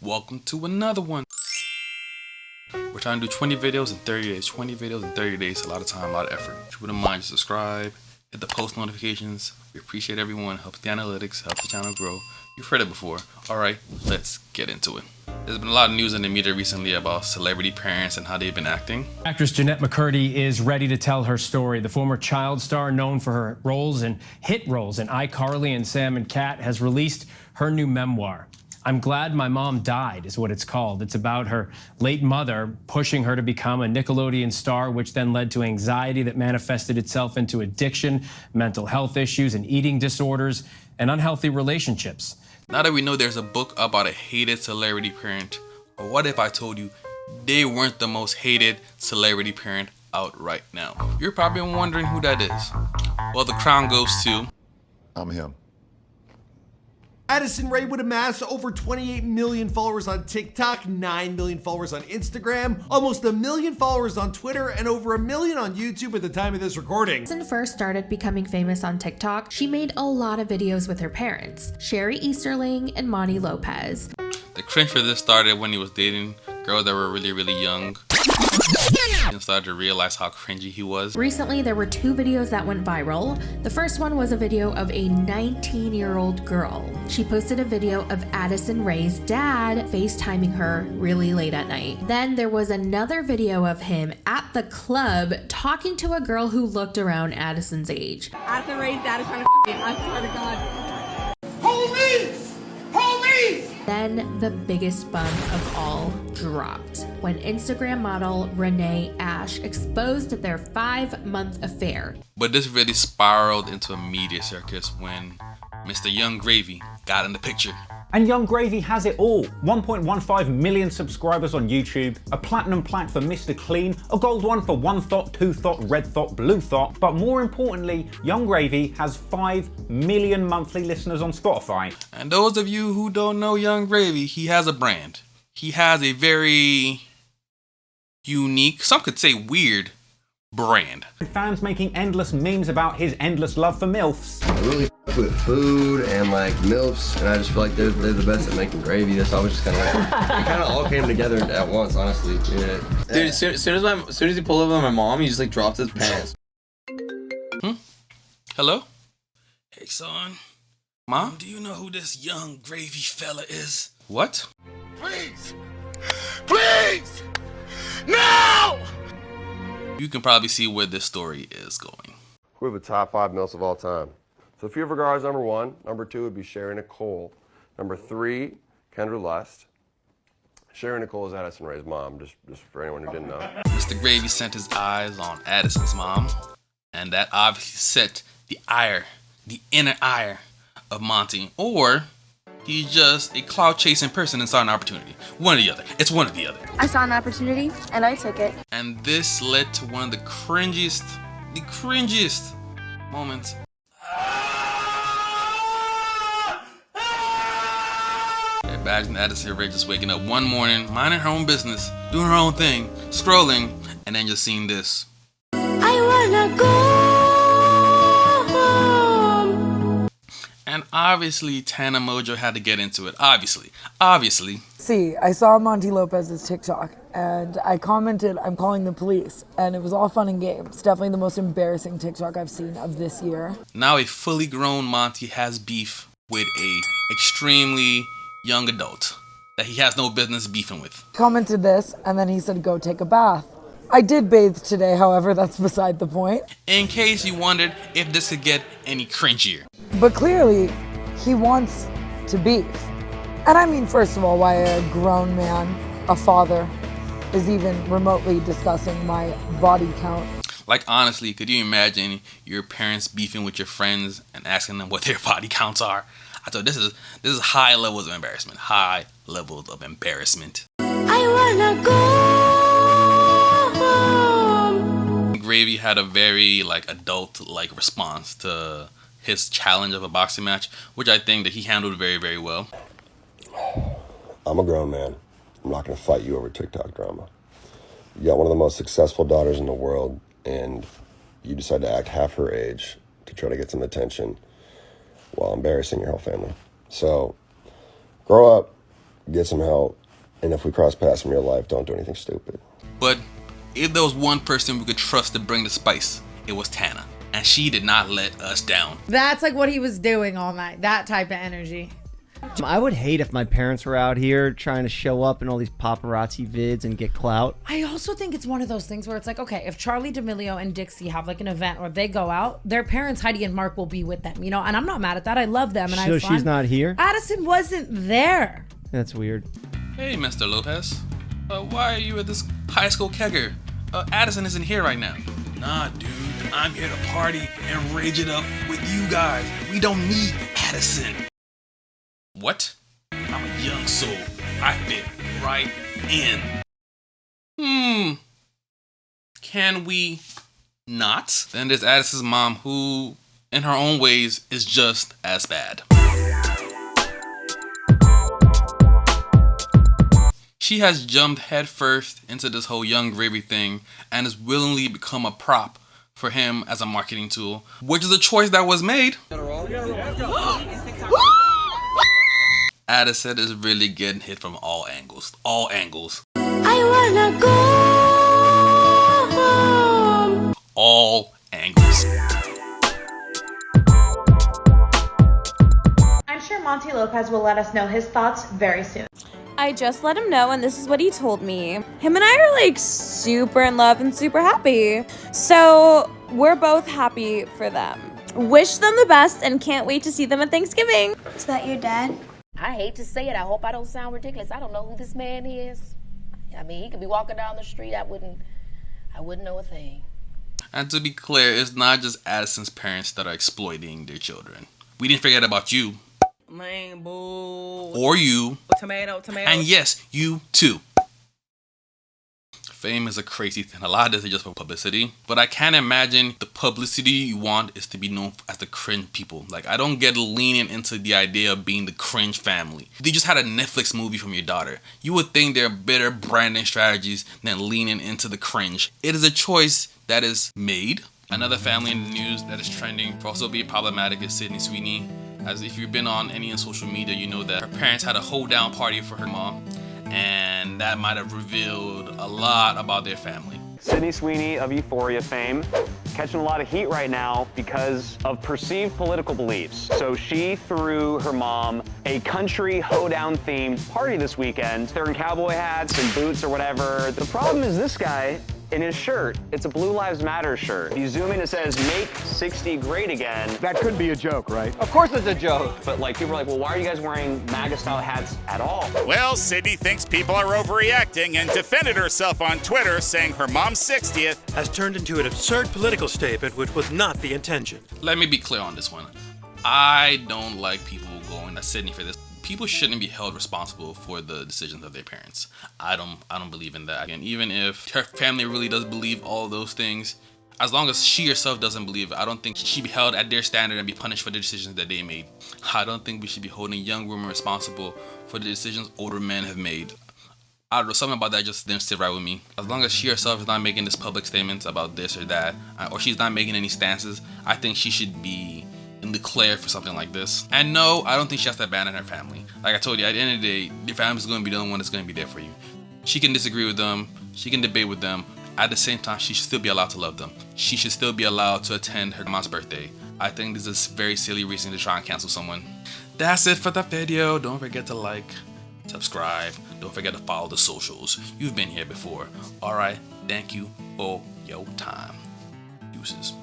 welcome to another one. We're trying to do 20 videos in 30 days. 20 videos in 30 days, a lot of time, a lot of effort. If you wouldn't mind, just subscribe, hit the post notifications. We appreciate everyone. Helps the analytics, helps the channel grow. You've heard it before. Alright, let's get into it. There's been a lot of news in the media recently about celebrity parents and how they've been acting. Actress Jennette McCurdy is ready to tell her story. The former child star, known for her roles in hit roles in iCarly and Sam and Cat, has released her new memoir. I'm Glad My Mom Died is what it's called. It's about her late mother pushing her to become a Nickelodeon star, which then led to anxiety that manifested itself into addiction, mental health issues, and eating disorders, and unhealthy relationships. Now that we know there's a book about a hated celebrity parent, or what if I told you they weren't the most hated celebrity parent out right now? You're probably wondering who that is. Well, the crown goes to... I'm him. Addison Rae would amass over 28 million followers on TikTok, 9 million followers on Instagram, almost 1 million followers on Twitter, and over 1 million on YouTube at the time of this recording. Addison first started becoming famous on TikTok, she made a lot of videos with her parents, Sheri Easterling and Monty Lopez. The cringe for this started when he was dating girls that were really young and started to realize how cringy he was. Recently, there were 2 videos that went viral. The first one was a video of a 19-year-old girl. She posted a video of Addison Rae's dad FaceTiming her really late at night. Then there was another video of him at the club talking to a girl who looked around Addison's age. Addison Rae's dad is trying to f*** me, I swear to God. Police! Police! Then the biggest bump of all dropped when Instagram model Renee Ash exposed their 5-month affair. But this really spiraled into a media circus when Mr. Young Gravy got in the picture. And Young Gravy has it all. 1.15 million subscribers on YouTube, a platinum plaque for Mr. Clean, a gold one for One Thought, Two Thought, Red Thought, Blue Thought, but more importantly, Young Gravy has 5 million monthly listeners on Spotify. And those of you who don't know Young Gravy, he has a brand. He has a very unique, some could say weird, brand. Fans making endless memes about his endless love for MILFs. I really f with food and like MILFs, and I just feel like they're the best at making gravy. So I was just kind of like, it kind of all came together at once, honestly. Yeah. Dude, as soon as he pulled up on my mom, he just like dropped his pants. Hello? Hey son, Mom, do you know who this Young Gravy fella is? What? Please! Please! No! You can probably see where this story is going. Who are the top 5 MILFs of all time? So Sofia Vergara is number 1. Number 2 would be Sheri Nicole. Number 3, Kendra Lust. Sheri Nicole is Addison Rae's mom, just for anyone who didn't know. Mr. Gravy sent his eyes on Addison's mom, and that obviously set the inner ire of Monty, or he's just a cloud-chasing person and saw an opportunity. One or the other. It's one or the other. I saw an opportunity, and I took it. And this led to one of the cringiest moments. Imagine Addison Rae just waking up one morning, minding her own business, doing her own thing, scrolling, and then just seeing this. I wanna go home. And obviously, Tana Mojo had to get into it. Obviously. See, I saw Monty Lopez's TikTok and I commented, I'm calling the police, and it was all fun and games. Definitely the most embarrassing TikTok I've seen of this year. Now a fully grown Monty has beef with a extremely young adult that he has no business beefing with. Commented this and then he said go take a bath. I did bathe today, however, that's beside the point. In case you wondered if this could get any cringier. But clearly, he wants to beef. And I mean, first of all, why a grown man, a father, is even remotely discussing my body count. Like, honestly, could you imagine your parents beefing with your friends and asking them what their body counts are? I thought this is high levels of embarrassment. High levels of embarrassment. I wanna go home. Gravy had a very adult response to his challenge of a boxing match, which I think that he handled very well. I'm a grown man. I'm not going to fight you over TikTok drama. You got one of the most successful daughters in the world, and you decide to act half her age to try to get some attention while embarrassing your whole family. So, grow up, get some help. And if we cross paths in real life, don't do anything stupid. But if there was one person we could trust to bring the spice, it was Tana. And she did not let us down. That's like what he was doing all night. That type of energy. I would hate if my parents were out here trying to show up in all these paparazzi vids and get clout. I also think it's one of those things where it's like, okay, if Charlie D'Amelio and Dixie have like an event or they go out, their parents, Heidi and Mark, will be with them, you know? And I'm not mad at that. I love them and I have fun. So she's not here? Addison wasn't there. That's weird. Hey, Mr. Lopez. Why are you at this high school kegger? Addison isn't here right now. Nah, dude. I'm here to party and rage it up with you guys. We don't need Addison. What? I'm a young soul. I fit right in. Can we not? Then there's Addison's mom, who, in her own ways, is just as bad. She has jumped headfirst into this whole Young Gravy thing and has willingly become a prop for him as a marketing tool, which is a choice that was made. Addison is really getting hit from all angles. All angles. I wanna go home. All angles. I'm sure Monty Lopez will let us know his thoughts very soon. I just let him know, and this is what he told me. Him and I are like super in love and super happy. So we're both happy for them. Wish them the best and can't wait to see them at Thanksgiving. Is that your dad? I hate to say it. I hope I don't sound ridiculous. I don't know who this man is. I mean, he could be walking down the street. I wouldn't know a thing. And to be clear, it's not just Addison's parents that are exploiting their children. We didn't forget about you. Man, boo. Or you. Tomato. And yes, you too. Fame is a crazy thing. A lot of this is just for publicity. But I can't imagine the publicity you want is to be known as the cringe people. Like, I don't get leaning into the idea of being the cringe family. They just had a Netflix movie from your daughter. You would think there are better branding strategies than leaning into the cringe. It is a choice that is made. Another family in the news that is trending for also being problematic is Sweeney. As if you've been on any social media, you know that her parents had a hold down party for her mom. And that might have revealed a lot about their family. Sweeney of Euphoria fame, catching a lot of heat right now because of perceived political beliefs. So she threw her mom a country hoedown themed party this weekend. They're in cowboy hats and boots or whatever. The problem is this guy, in his shirt, it's a Blue Lives Matter shirt. If you zoom in, it says, "Make 60 great again." That could be a joke, right? Of course it's a joke. But like, people are like, well, why are you guys wearing MAGA-style hats at all? Well, Sydney thinks people are overreacting and defended herself on Twitter, saying her mom's 60th has turned into an absurd political statement, which was not the intention. Let me be clear on this one. I don't like people going to Sydney for this. People shouldn't be held responsible for the decisions of their parents. I don't believe in that. And even if her family really does believe all those things, as long as she herself doesn't believe it, I don't think she should be held at their standard and be punished for the decisions that they made. I don't think we should be holding young women responsible for the decisions older men have made. I don't know, something about that just didn't sit right with me. As long as she herself is not making this public statements about this or that, or she's not making any stances, I think she should be declared for something like this. And no, I don't think she has to abandon her family. Like I told you, at the end of the day, your family's going to be the only one that's going to be there for you. She can disagree with them, she can debate with them. At the same time, she should still be allowed to love them. She should still be allowed to attend her mom's birthday. I think this is a very silly reason to try and cancel someone. That's it for the video. Don't forget to like, subscribe. Don't forget to follow the socials. You've been here before. Alright, thank you for your time. Deuces.